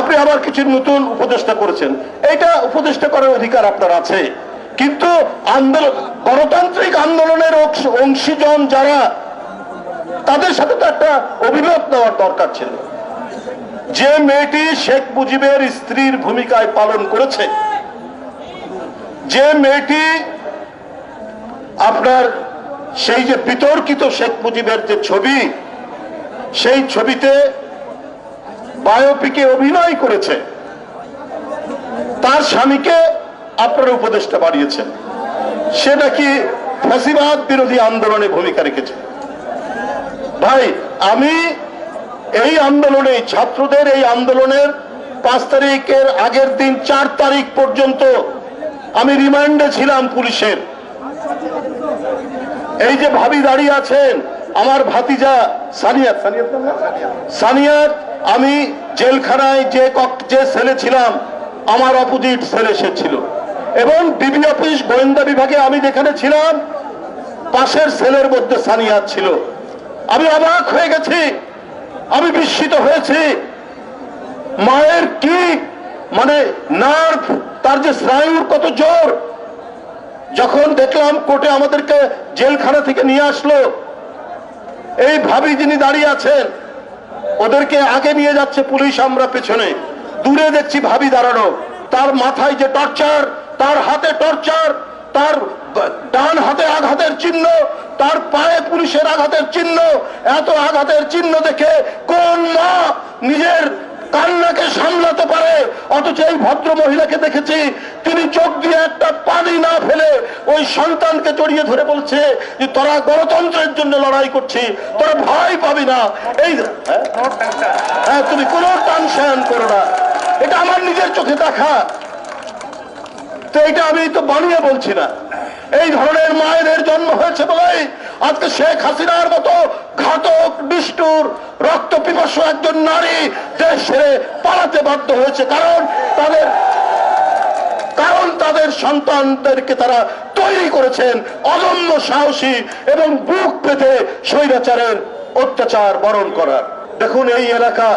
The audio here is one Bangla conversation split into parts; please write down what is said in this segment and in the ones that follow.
আপনি আবার কিছু নতুন উপদেষ্টা করেছেন, এটা উপদেষ্টা করার অধিকার আপনার আছে, কিন্তু আন্দোলন, গণতান্ত্রিক আন্দোলনের অংশীজন যারা, তাদের সাথে তো একটা অভিমত নেওয়ার দরকার ছিল। যে মেয়েটি শেখ মুজিবের স্ত্রীর ভূমিকায় পালন করেছে, যে মেয়েটি আপনার সেই যে বিতর্কিত শেখ মুজিবের যে ছবি, সেই ছবিতে বায়োপিকে অভিনয় করেছে, তার স্বামীকে আপনারা উপদেষ্টা বানিয়েছেন। সে নাকি ফ্যাসিবাদ বিরোধী আন্দোলনে ভূমিকা রেখেছে। ভাই, আমি এই আন্দোলনে, ছাত্রদের এই আন্দোলনের 5 তারিখের আগের দিন 4 তারিখ পর্যন্ত আমি রিমান্ডে ছিলাম পুলিশের। এই যে ভাবি দাঁড়িয়ে আছেন, আমার ভাতিজা সানিয়াত, আমি জেলখানায় যে সেলে ছিলাম, আমার অপোজিট সেলে সে ছিল, এবং ডিবি অফিস গোয়েন্দা বিভাগে আমি যেখানে ছিলাম, পাশের সেলের মধ্যে সানিয়াত ছিল। আমি অবাক হয়ে গেছি, আমি বিস্মিত হয়েছি। মায়ের কি মানে নার্ভ, তার যে স্নায়ুর কত জোর। যখন দেখলাম কোর্টে আমাদেরকে জেলখানা থেকে নিয়ে আসলো, এই ভাবি যিনি দাঁড়িয়ে আছেন, ওদেরকে আগে নিয়ে যাচ্ছে পুলিশ, আমরা পেছনে। দূরে দেখছি ভাবি দাঁড়ানো, তার মাথায় যে টর্চার, তার হাতে টর্চার, তার ডান হাতে আঘাতের চিহ্ন, তার পায়ে পুলিশের আঘাতের চিহ্ন। এত আঘাতের চিহ্ন দেখে কোন মা নিজের কান্নাকে সামলাতে পারে? অথচ এই ভদ্র মহিলাকে দেখেছি, তিনি চোখ দিয়ে একটা পানি না ফেলে ওই সন্তানকে জড়িয়ে ধরে বলছে যে তোরা গণতন্ত্রের জন্য লড়াই করছি, তোরা ভয় পাবি না। এই হ্যাঁ, তুমি কোনো টেনশন করো না, এটা আমার নিজের চোখে দেখা। তো এটা আমি তো বানিয়ে বলছি না। এই ধরনের মায়েদের জন্ম হয়েছে বলেই আজকে শেখ হাসিনার মতো ঘাতক, নিষ্ঠুর, রক্ত পিপাসু একজন নারী দেশ ছেড়ে পালাতে বাধ্য হয়েছে। কারণ তাদের সন্তানদেরকে তারা তৈরি করেছেন অদম্য সাহসী এবং বুক পেতে স্বৈরাচারের অত্যাচার বরণ করার। দেখুন, এই এলাকা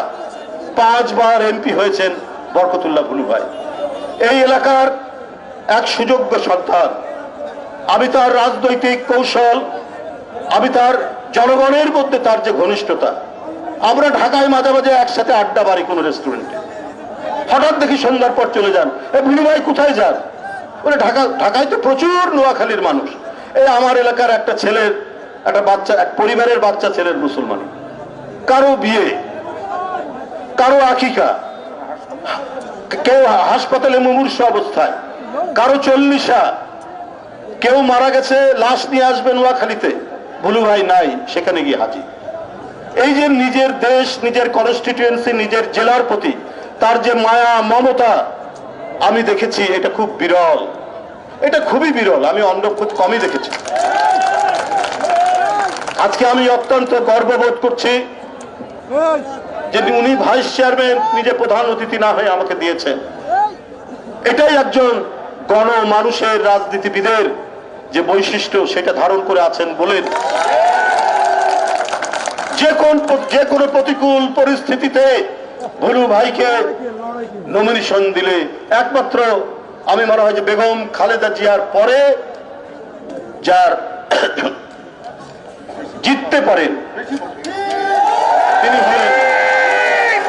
5 বার এমপি হয়েছেন বরকতুল্লাহ ভুলু ভাই, এই এলাকার এক সুযোগ্য সন্তান। আমি তার রাজনৈতিক কৌশল, আমি তার জনগণের মধ্যে তার যে ঘনিষ্ঠতা, আমরা ঢাকায় মাঝে মাঝে একসাথে আড্ডা মারি কোনো রেস্টুরেন্টে। হঠাৎ দেখি সন্ধ্যার পর চলে যান, ভুলু ভাই কোথায় যান? বলে ঢাকায় তো প্রচুর নোয়াখালীর মানুষ। এই আমার এলাকার একটা ছেলের, একটা বাচ্চা, এক পরিবারের বাচ্চা ছেলের মুসলমান, কারো বিয়ে, কারো আকিকা, কেউ হাসপাতালে মুমূর্ষ অবস্থায়, কারো 40, কেউ মারা গেছে, লাশ নিয়ে আসবে নোয়াখালীতে, ভুলু ভাই নাই, সেখানে গিয়ে হাজির। এই যে নিজের দেশ, নিজের কনস্টিটিউয়েন্সি, নিজের জেলার প্রতি তার যে মায়া মমতা আমি দেখেছি, এটা খুব বিরল, এটা খুবই বিরল, আমি অন্য খুব কমই দেখেছি। আজকে আমি অত্যন্ত গর্ববোধ করছি যে উনি ভাইস চেয়ারম্যান নিজে প্রধান অতিথি না হয়ে আমাকে দিয়েছেন। এটাই একজন গণমানুষের, রাজনীতিবিদের যে বৈশিষ্ট্য, সেটা ধারণ করে আছেন বলে যে কোনো প্রতিকূল পরিস্থিতিতে ভুলু ভাইকে নমিনেশন দিলে, একমাত্র আমি মনে হয় যে বেগম খালেদা জিয়ার পরে যার জিততে পারেন তিনি হলেন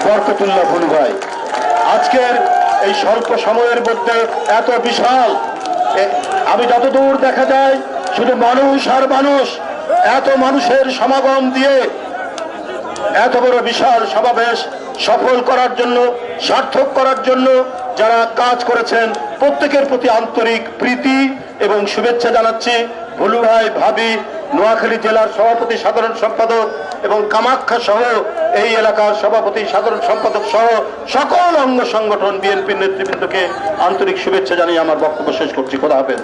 বরকতুল্লাহ ভুলু ভাই। আজকের এই স্বল্প সময়ের মধ্যে এত বিশাল, আমি যতদূর দেখা যায় শুধু মানুষ আর মানুষ, এত মানুষের সমাগম দিয়ে এত বড় বিশাল সমাবেশ সফল করার জন্য, সার্থক করার জন্য যারা কাজ করেছেন, প্রত্যেকের প্রতি আন্তরিক প্রীতি এবং শুভেচ্ছা জানাচ্ছি। ভুলু ভাই, ভাবি, নোয়াখালী জেলার সভাপতি, সাধারণ সম্পাদক এবং কামাখ্যা সহ এই এলাকার সভাপতি, সাধারণ সম্পাদক সহ সকল অঙ্গ সংগঠন, বিএনপির নেতৃবৃন্দকে আন্তরিক শুভেচ্ছা জানিয়ে আমার বক্তব্য শেষ করছি। খোদা হাফেজ।